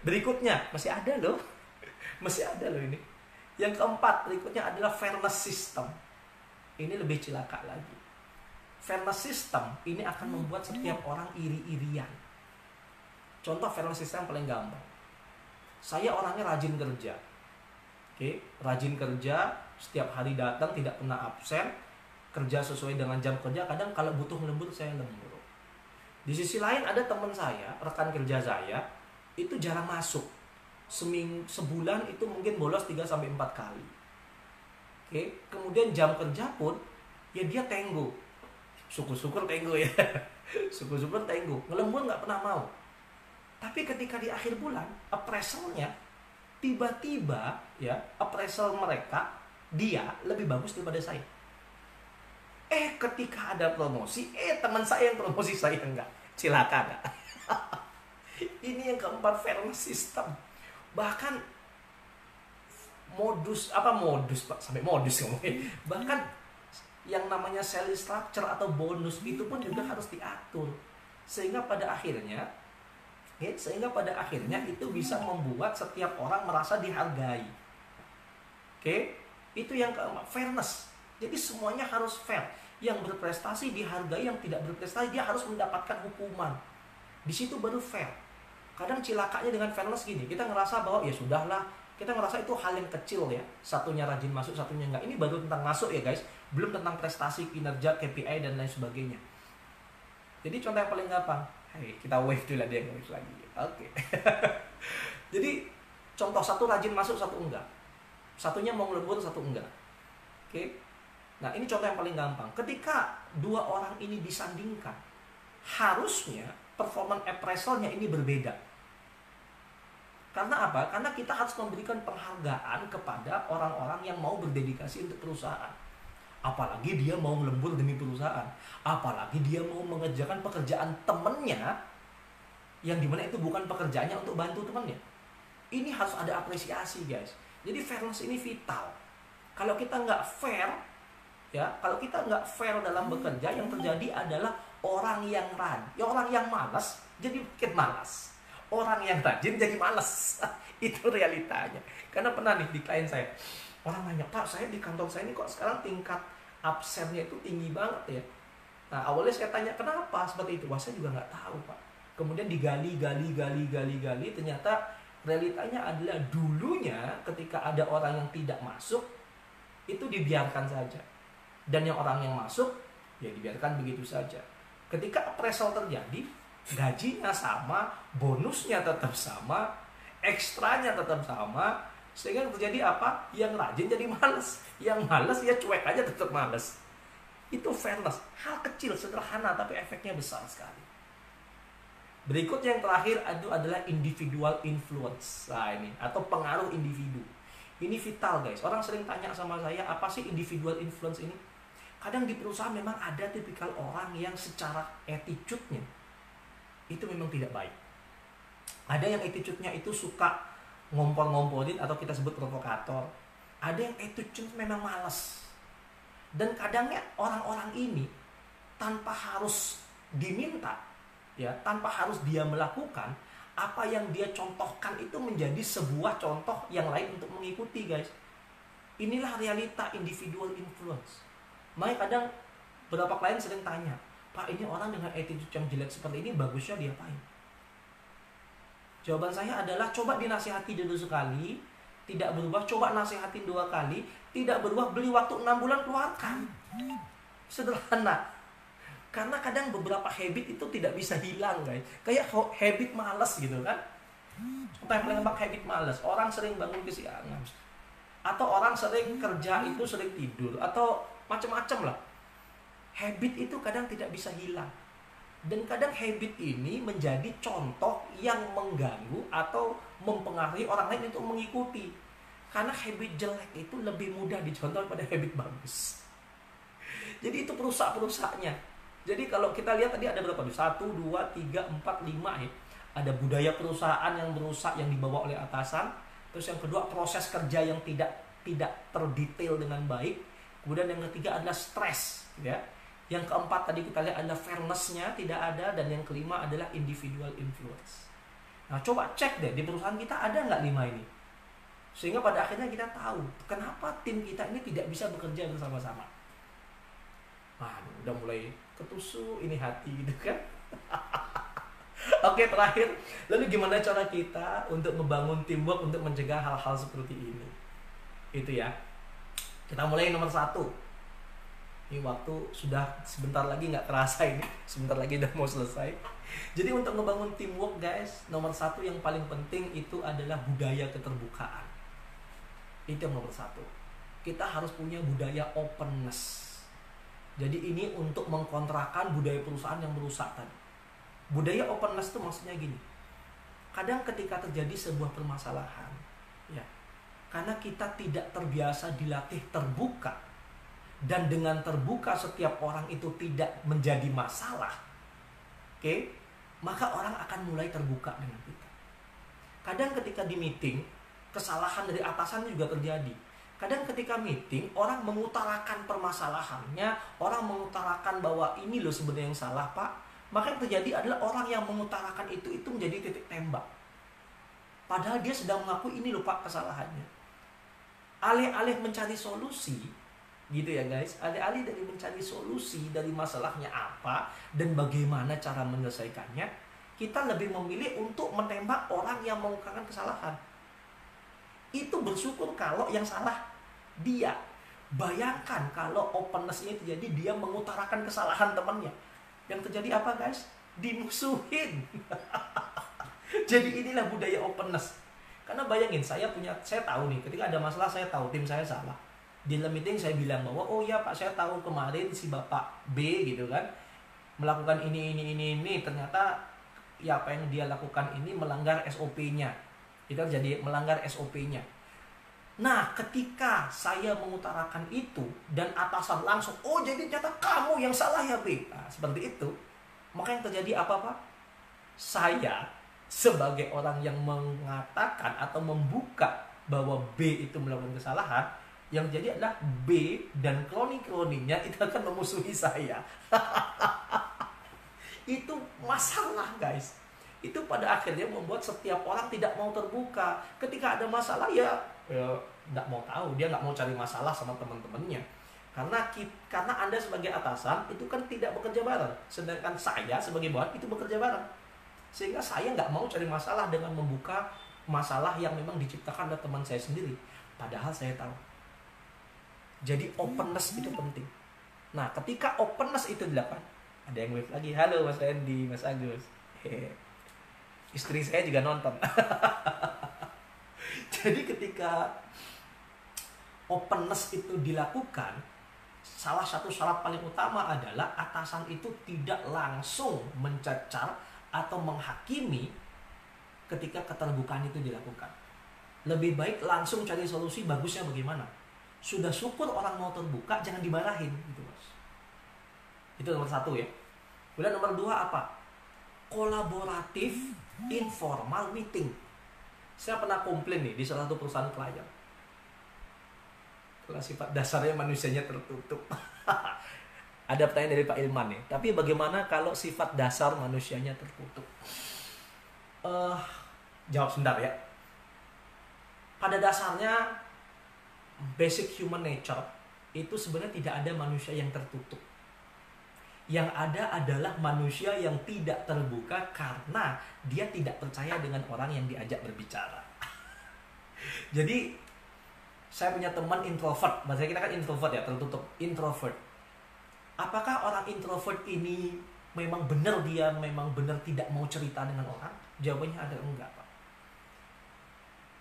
Berikutnya, masih ada loh. Masih ada loh ini. Yang keempat, berikutnya adalah fairness system. Ini lebih cilaka lagi. Fairness system ini akan membuat setiap orang iri-irian. Contoh fairness system paling gampang. Saya orangnya rajin kerja. Oke, rajin kerja, setiap hari datang, tidak pernah absen, kerja sesuai dengan jam kerja. Kadang kalau butuh lembur, saya lembur. Di sisi lain ada teman saya, rekan kerja saya, itu jarang masuk. Sebulan itu mungkin bolos 3-4 kali. Oke, kemudian jam kerja pun ya dia tenggo. Syukur-syukur tenggo ya. Syukur-syukur tenggo. Ngelembur nggak pernah mau. Tapi ketika di akhir bulan, appraisalnya tiba-tiba ya, appraisal mereka dia lebih bagus daripada saya. Ketika ada promosi, teman saya yang promosi, saya enggak. Cilaka enggak? Ini yang keempat, fairness system. Bahkan modus Pak, sampai modus ngomongnya. Bahkan yang namanya salary structure atau bonus itu pun juga harus diatur. Sehingga pada akhirnya itu bisa membuat setiap orang merasa dihargai. Oke? Itu yang keempat, fairness. Jadi semuanya harus fair. Yang berprestasi dihargai, yang tidak berprestasi dia harus mendapatkan hukuman. Di situ baru fair. Kadang cilakanya dengan fairness gini, kita ngerasa bahwa ya sudahlah, kita ngerasa itu hal yang kecil ya. Satunya rajin masuk, satunya enggak. Ini baru tentang masuk ya guys. Belum tentang prestasi, kinerja, KPI dan lain sebagainya. Jadi contoh yang paling gampang. Kita wave dulu lah, dia wave lagi. Oke. Jadi contoh, satu rajin masuk, satu enggak. Satunya mau ngelembur, satu enggak. Oke. Nah, ini contoh yang paling gampang. Ketika dua orang ini disandingkan, harusnya performance appraisalnya ini berbeda. Karena apa? Karena kita harus memberikan penghargaan kepada orang-orang yang mau berdedikasi untuk perusahaan. Apalagi dia mau lembur demi perusahaan. Apalagi dia mau mengerjakan pekerjaan temennya, yang dimana itu bukan pekerjaannya untuk bantu temennya. Ini harus ada apresiasi guys. Jadi fairness ini vital. Kalau kita nggak fair, kalau kita nggak fair dalam bekerja, yang terjadi adalah orang yang orang yang malas jadi makin malas. Orang yang rajin jadi malas. Itu realitanya. Karena pernah nih di klien saya, orang nanya, Pak, saya di kantor saya ini kok sekarang tingkat absennya itu tinggi banget ya. Nah, awalnya saya tanya kenapa seperti itu. Wah, saya juga nggak tahu Pak. Kemudian digali, ternyata realitanya adalah dulunya ketika ada orang yang tidak masuk, itu dibiarkan saja. Dan yang orang yang masuk, ya dibiarkan begitu saja. Ketika appraisal terjadi, gajinya sama, bonusnya tetap sama, ekstranya tetap sama, sehingga terjadi apa? Yang rajin jadi malas, yang malas ya cuek aja tetap malas. Itu fairness, hal kecil, sederhana, tapi efeknya besar sekali. Berikutnya yang terakhir adalah individual influence. Nah ini, atau pengaruh individu. Ini vital guys. Orang sering tanya sama saya, apa sih individual influence ini? Kadang di perusahaan memang ada tipikal orang yang secara attitude-nya itu memang tidak baik. Ada yang attitude-nya itu suka ngompor-ngomporin atau kita sebut provokator. Ada yang attitude-nya memang malas. Dan kadangnya orang-orang ini tanpa harus diminta, tanpa harus dia melakukan, apa yang dia contohkan itu menjadi sebuah contoh yang lain untuk mengikuti guys. Inilah realita individual influence. Makanya kadang beberapa klien sering tanya, Pak, ini orang dengan attitude yang jelek seperti ini bagusnya diapain? Jawaban saya adalah coba dinasihati dulu sekali, tidak berubah, coba nasihatin 2 kali, tidak berubah, beli waktu 6 bulan, keluarkan. Sederhana. Karena kadang beberapa habit itu tidak bisa hilang guys. Kayak habit malas gitu kan. Contoh yang paling gampang, habit malas. Orang sering bangun kesiangan. Atau orang sering kerja itu sering tidur. Atau macam-macam lah. Habit itu kadang tidak bisa hilang. Dan kadang habit ini menjadi contoh yang mengganggu atau mempengaruhi orang lain untuk mengikuti. Karena habit jelek itu lebih mudah dicontoh pada habit bagus. Jadi itu perusak-perusaknya. Jadi kalau kita lihat tadi ada berapa? 1, 2, 3, 4, 5 ya. Ada budaya perusahaan yang merusak yang dibawa oleh atasan. Terus yang kedua, proses kerja yang tidak terdetail dengan baik. Kemudian yang ketiga adalah stres, ya. Yang keempat tadi kita lihat adalah fairness-nya tidak ada, dan yang kelima adalah individual influence. Nah, coba cek deh di perusahaan kita ada nggak 5 ini. Sehingga pada akhirnya kita tahu kenapa tim kita ini tidak bisa bekerja bersama-sama. Nah, udah mulai ketusuk ini hati gitu kan. Oke, terakhir, lalu gimana cara kita untuk membangun teamwork untuk mencegah hal-hal seperti ini? Itu ya. Kita mulai nomor 1. Ini waktu sudah sebentar lagi nggak kerasa ini, sebentar lagi udah mau selesai. Jadi untuk membangun teamwork guys, nomor 1 yang paling penting itu adalah budaya keterbukaan. Itu yang nomor 1. Kita harus punya budaya openness. Jadi ini untuk mengkontrakan budaya perusahaan yang merusak tadi. Budaya openness itu maksudnya gini. Kadang ketika terjadi sebuah permasalahan, ya, karena kita tidak terbiasa dilatih terbuka, dan dengan terbuka setiap orang itu tidak menjadi masalah, oke, maka orang akan mulai terbuka dengan kita. Kadang ketika di meeting, kesalahan dari atasan juga terjadi. Kadang ketika meeting, orang mengutarakan permasalahannya, orang mengutarakan bahwa ini loh sebenarnya yang salah pak. Maka yang terjadi adalah orang yang mengutarakan itu menjadi titik tembak. Padahal dia sedang mengaku ini loh pak kesalahannya. Alih-alih mencari solusi, gitu ya guys, alih-alih dari mencari solusi dari masalahnya apa dan bagaimana cara menyelesaikannya, kita lebih memilih untuk menembak orang yang mengungkapkan kesalahan. Itu bersyukur kalau yang salah dia. Bayangkan kalau openness ini terjadi, dia mengutarakan kesalahan temannya. Yang terjadi apa guys? Dimusuhin. Jadi inilah budaya openness. Karena bayangin, saya tahu nih, ketika ada masalah saya tahu tim saya salah. Di dalam meeting saya bilang bahwa oh ya pak, saya tahu kemarin si bapak B gitu kan melakukan ini, ternyata ya apa yang dia lakukan ini melanggar SOP-nya. Itu jadi melanggar SOP-nya. Nah, ketika saya mengutarakan itu dan atasan langsung, oh jadi ternyata kamu yang salah ya B. Nah, seperti itu. Maka yang terjadi apa Pak? Saya sebagai orang yang mengatakan atau membuka bahwa B itu melakukan kesalahan, yang terjadi adalah B dan kroni-kroninya itu akan memusuhi saya. Itu masalah guys. Itu pada akhirnya membuat setiap orang tidak mau terbuka. Ketika ada masalah ya nggak mau tahu, dia nggak mau cari masalah sama teman-temannya. Karena Anda sebagai atasan itu kan tidak bekerja bareng, sedangkan saya sebagai bawahan itu bekerja bareng. Sehingga saya nggak mau cari masalah dengan membuka masalah yang memang diciptakan oleh teman saya sendiri. Padahal saya tahu. Jadi openness itu penting. Nah, ketika openness itu dilakukan, ada yang wave lagi. Halo Mas Randy, Mas Agus. Istri saya juga nonton. Jadi ketika openness itu dilakukan, salah satu syarat paling utama adalah atasan itu tidak langsung mencacar atau menghakimi ketika keterbukaan itu dilakukan. Lebih baik langsung cari solusi, bagusnya bagaimana. Sudah syukur orang mau terbuka, jangan dimarahin gitu Mas. Itu nomor 1 ya. Kemudian nomor 2 apa? Kolaboratif informal meeting. Saya pernah komplain nih di salah satu perusahaan klien. Kalau sifat dasarnya manusianya tertutup. Ada pertanyaan dari Pak Ilman nih. Tapi bagaimana kalau sifat dasar manusianya tertutup? Jawab sebentar ya. Pada dasarnya basic human nature itu sebenarnya tidak ada manusia yang tertutup. Yang ada adalah manusia yang tidak terbuka karena dia tidak percaya dengan orang yang diajak berbicara. Jadi saya punya teman introvert, bahasa kita kan introvert ya, tertutup, introvert. Apakah orang introvert ini memang benar tidak mau cerita dengan orang? Jawabannya adalah enggak, Pak.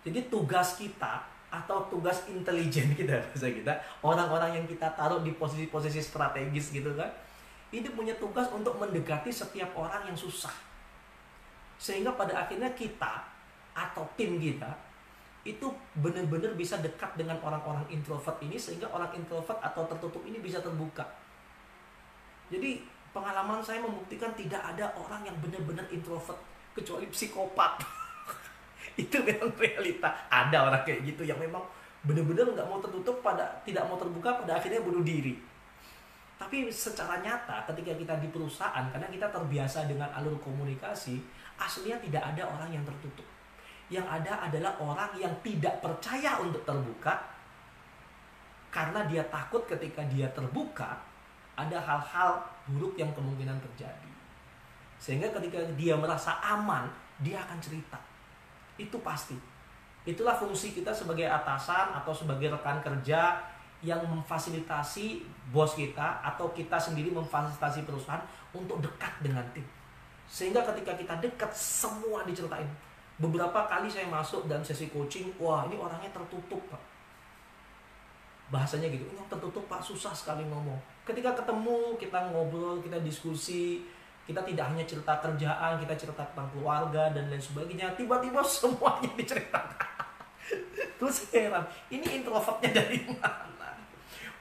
Jadi tugas kita atau tugas intelijen kita, bahasa kita, orang-orang yang kita taruh di posisi-posisi strategis gitu kan, itu punya tugas untuk mendekati setiap orang yang susah. Sehingga pada akhirnya kita atau tim kita itu benar-benar bisa dekat dengan orang-orang introvert ini, sehingga orang introvert atau tertutup ini bisa terbuka. Jadi pengalaman saya membuktikan tidak ada orang yang benar-benar introvert kecuali psikopat. Itu memang realita. Ada orang kayak gitu yang memang benar-benar nggak mau tertutup, tidak mau terbuka, pada akhirnya bunuh diri. Tapi secara nyata ketika kita di perusahaan, karena kita terbiasa dengan alur komunikasi, aslinya tidak ada orang yang tertutup. Yang ada adalah orang yang tidak percaya untuk terbuka, karena dia takut ketika dia terbuka ada hal-hal buruk yang kemungkinan terjadi. Sehingga ketika dia merasa aman, dia akan cerita. Itu pasti. Itulah fungsi kita sebagai atasan atau sebagai rekan kerja yang memfasilitasi bos kita atau kita sendiri memfasilitasi perusahaan untuk dekat dengan tim. Sehingga ketika kita dekat, semua diceritain. Beberapa kali saya masuk dalam sesi coaching, wah ini orangnya tertutup Pak. Bahasanya gitu, ini tertutup Pak, susah sekali ngomong. Ketika ketemu, kita ngobrol, kita diskusi, kita tidak hanya cerita kerjaan, kita cerita tentang keluarga dan lain sebagainya. Tiba-tiba semuanya diceritakan. Terus heran, ini introvertnya dari mana?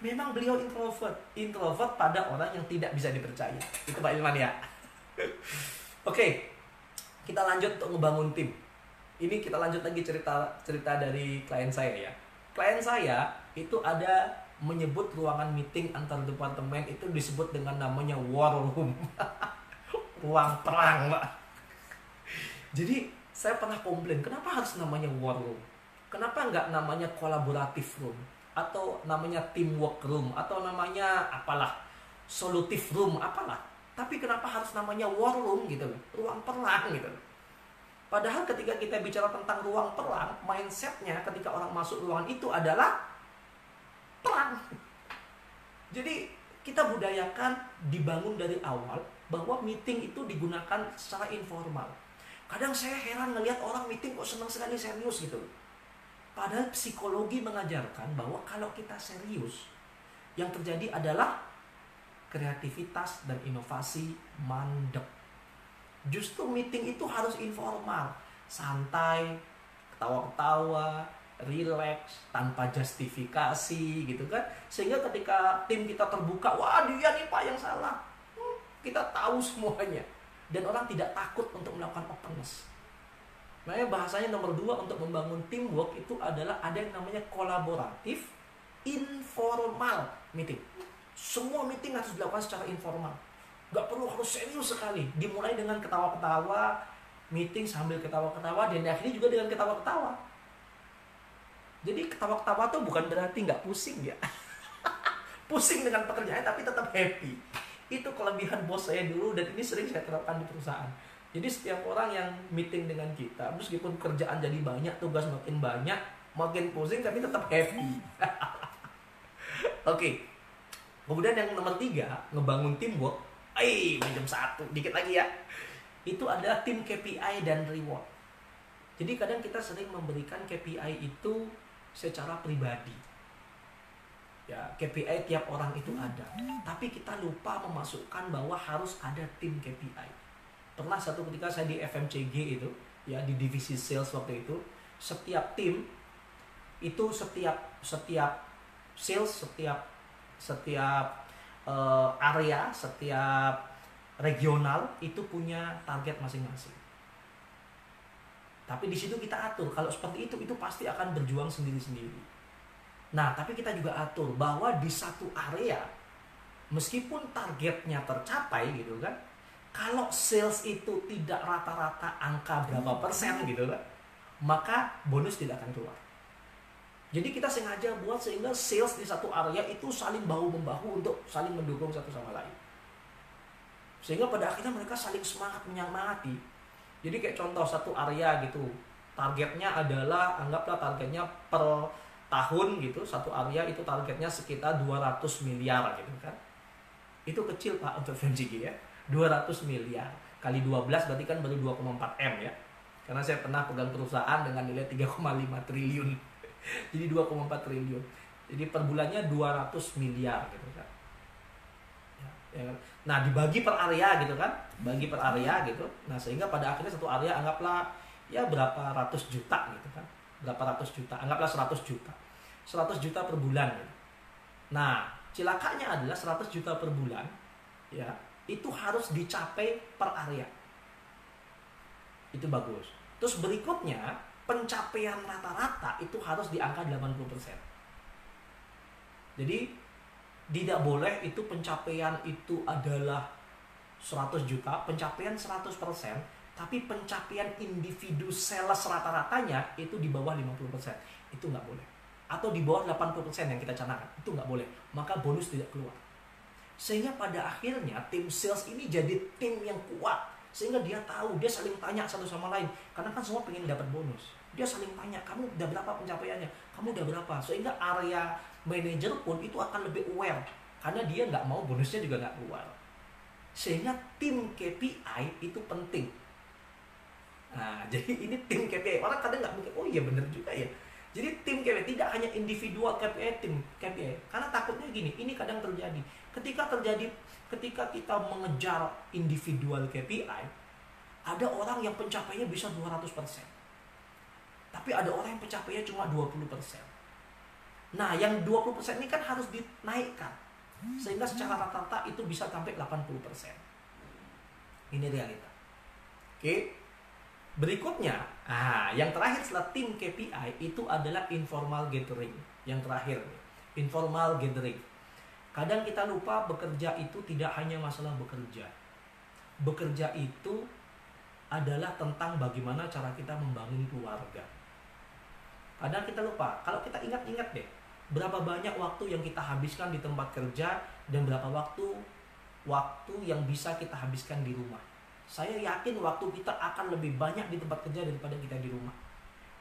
Memang beliau introvert pada orang yang tidak bisa dipercaya. Itu Pak Ilman ya. Oke, kita lanjut untuk ngebangun tim. Ini kita lanjut lagi cerita dari klien saya ya. Klien saya itu ada menyebut ruangan meeting antar departemen itu disebut dengan namanya war room. Ruang perang Pak. Jadi saya pernah komplain, kenapa harus namanya war room? Kenapa nggak namanya kolaboratif room? Atau namanya teamwork room, atau namanya apalah, solutif room, apalah. Tapi kenapa harus namanya war room gitu loh, ruang perang gitu loh. Padahal ketika kita bicara tentang ruang perang, mindsetnya ketika orang masuk ruangan itu adalah perang. Jadi kita budayakan, dibangun dari awal bahwa meeting itu digunakan secara informal. Kadang saya heran ngelihat orang meeting kok senang sekali serius gitu loh. Padahal psikologi mengajarkan bahwa kalau kita serius, yang terjadi adalah kreativitas dan inovasi mandek. Justru meeting itu harus informal, santai, ketawa-ketawa, relax, tanpa justifikasi gitu kan. Sehingga ketika tim kita terbuka, wah dia nih Pak yang salah. Kita tahu semuanya. Dan orang tidak takut untuk melakukan openness. Makanya bahasanya nomor 2 untuk membangun teamwork itu adalah ada yang namanya kolaboratif informal meeting. Semua meeting harus dilakukan secara informal. Gak perlu harus serius sekali. Dimulai dengan ketawa-ketawa, meeting sambil ketawa-ketawa, dan akhirnya juga dengan ketawa-ketawa. Jadi ketawa-ketawa tuh bukan berarti gak pusing ya. Pusing dengan pekerjaan tapi tetap happy. Itu kelebihan bos saya dulu dan ini sering saya terapkan di perusahaan. Jadi setiap orang yang meeting dengan kita, meskipun kerjaan jadi banyak, tugas makin banyak, makin pusing, tapi tetap happy. Oke. Kemudian yang nomor 3, ngebangun teamwork. Jam 1, dikit lagi ya. Itu adalah tim KPI dan reward. Jadi kadang kita sering memberikan KPI itu secara pribadi. Ya, KPI tiap orang itu ada. Tapi kita lupa memasukkan bahwa harus ada tim KPI. Pernah satu ketika saya di FMCG itu, ya di divisi sales waktu itu, setiap tim itu setiap sales, setiap area, setiap regional itu punya target masing-masing. Tapi di situ kita atur kalau seperti itu pasti akan berjuang sendiri-sendiri. Nah, tapi kita juga atur bahwa di satu area meskipun targetnya tercapai gitu kan, kalau sales itu tidak rata-rata angka berapa persen gitu kan, maka bonus tidak akan keluar. Jadi kita sengaja buat sehingga sales di satu area itu saling bahu-membahu untuk saling mendukung satu sama lain. Sehingga pada akhirnya mereka saling semangat menyemangati. Jadi kayak contoh satu area gitu, targetnya adalah, anggaplah targetnya per tahun gitu, satu area itu targetnya sekitar 200 miliar gitu kan. Itu kecil Pak untuk FMCG ya. 200 miliar kali 12 berarti kan baru 2,4 M ya. Karena saya pernah pegang perusahaan dengan nilai 3,5 triliun. Jadi 2,4 triliun. Jadi per bulannya 200 miliar gitu kan. Ya. Nah, dibagi per area gitu kan. Bagi per area gitu. Nah, sehingga pada akhirnya satu area anggaplah ya berapa ratus juta gitu kan. Berapa ratus juta, anggaplah 100 juta. 100 juta per bulan gitu. Nah, cilakanya adalah 100 juta per bulan ya. Itu harus dicapai per area. Itu bagus. Terus berikutnya, pencapaian rata-rata itu harus di angka 80%. Jadi Tidak boleh itu pencapaian itu adalah 100 juta, pencapaian 100%, tapi pencapaian individu sales rata-ratanya itu di bawah 50%. Itu nggak boleh. Atau di bawah 80% yang kita canangkan, itu nggak boleh. Maka bonus tidak keluar. Sehingga pada akhirnya tim sales ini jadi tim yang kuat. Sehingga dia tahu, dia saling tanya satu sama lain. Karena kan semua pengen dapat bonus. Dia saling tanya, kamu udah berapa pencapaiannya? Kamu udah berapa? Sehingga area manager pun itu akan lebih aware. Karena dia nggak mau bonusnya juga nggak keluar. Sehingga tim KPI itu penting. Nah, jadi ini tim KPI. Orang kadang nggak mungkin, oh iya bener juga ya. Jadi tim KPI tidak hanya individual KPI, tim KPI. Karena takutnya gini, ini kadang terjadi. Ketika kita mengejar individual KPI, ada orang yang pencapaiannya bisa 200%. Tapi ada orang yang pencapaiannya cuma 20%. Nah, yang 20% ini kan harus dinaikkan. Sehingga secara rata-rata itu bisa sampai 80%. Ini realita. Oke. Berikutnya, yang terakhir setelah tim KPI itu adalah informal gathering. Yang terakhir, informal gathering. Kadang kita lupa bekerja itu tidak hanya masalah bekerja. Bekerja itu adalah tentang bagaimana cara kita membangun keluarga. Kadang kita lupa, kalau kita ingat-ingat deh, berapa banyak waktu yang kita habiskan di tempat kerja dan berapa waktu yang bisa kita habiskan di rumah. Saya yakin waktu kita akan lebih banyak di tempat kerja daripada kita di rumah.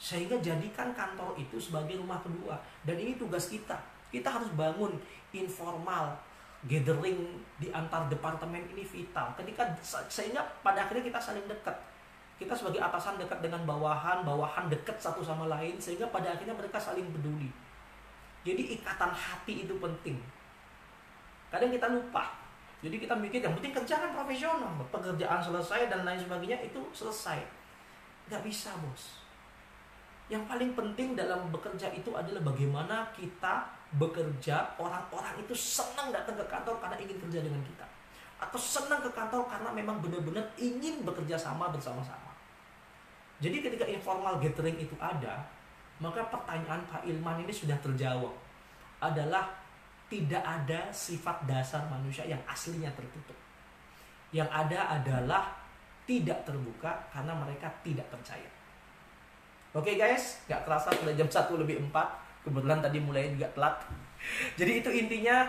Sehingga jadikan kantor itu sebagai rumah kedua. Dan ini tugas kita. Kita harus bangun informal gathering di antar departemen, ini vital. Sehingga pada akhirnya kita saling dekat. Kita sebagai atasan dekat dengan bawahan, bawahan dekat satu sama lain. Sehingga pada akhirnya mereka saling peduli. Jadi ikatan hati itu penting. Kadang kita lupa. Jadi kita mikir yang penting kerja kan profesional, pekerjaan selesai dan lain sebagainya itu selesai. Gak bisa, bos. Yang paling penting dalam bekerja itu adalah bagaimana kita bekerja, orang-orang itu senang datang ke kantor karena ingin kerja dengan kita. Atau senang ke kantor karena memang benar-benar ingin bekerja sama bersama-sama. Jadi ketika informal gathering itu ada, maka pertanyaan Pak Ilman ini sudah terjawab. Adalah tidak ada sifat dasar manusia yang aslinya tertutup. Yang ada adalah tidak terbuka karena mereka tidak percaya. Oke guys, gak kerasa sudah jam 1:04. Kebetulan tadi mulai juga telat. Jadi itu intinya,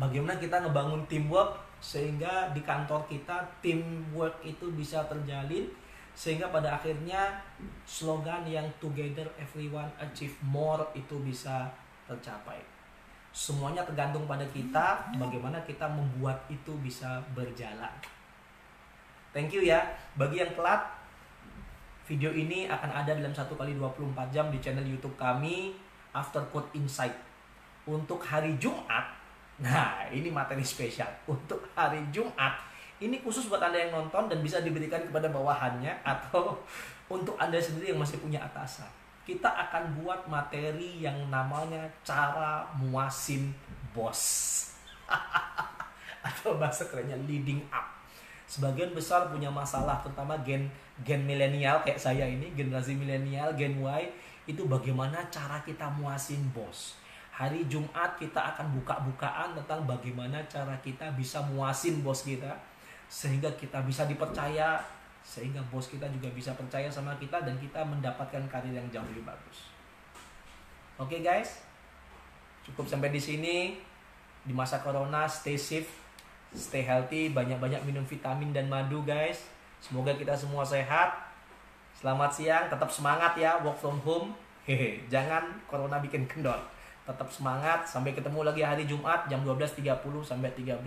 bagaimana kita ngebangun teamwork sehingga di kantor kita teamwork itu bisa terjalin. Sehingga pada akhirnya slogan yang together everyone achieve more itu bisa tercapai. Semuanya tergantung pada kita, bagaimana kita membuat itu bisa berjalan. Thank you ya. Bagi yang telat, video ini akan ada dalam 1x24 jam di channel YouTube kami, After Quote Insight. Untuk hari Jumat, nah ini materi spesial. Untuk hari Jumat, ini khusus buat Anda yang nonton dan bisa diberikan kepada bawahannya atau untuk Anda sendiri yang masih punya atasan. Kita akan buat materi yang namanya cara muasin bos. Atau bahasa kerennya leading up. Sebagian besar punya masalah, terutama gen milenial kayak saya ini, generasi milenial, gen Y, itu bagaimana cara kita muasin bos. Hari Jumat kita akan buka-bukaan tentang bagaimana cara kita bisa muasin bos kita sehingga kita bisa dipercaya, sehingga bos kita juga bisa percaya sama kita dan kita mendapatkan karir yang jauh lebih bagus. Oke guys, cukup sampai di sini. Di masa corona, stay safe, stay healthy, banyak-banyak minum vitamin dan madu guys. Semoga kita semua sehat. Selamat siang, tetap semangat ya, work from home. Hehe, jangan corona bikin kendor. Tetap semangat, sampai ketemu lagi hari Jumat jam 12.30 sampai 13.00.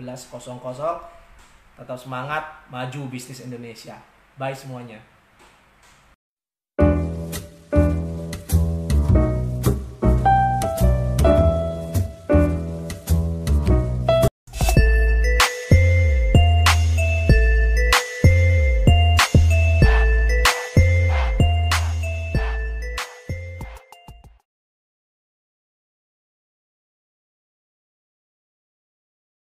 Tetap semangat, maju bisnis Indonesia. Bye semuanya.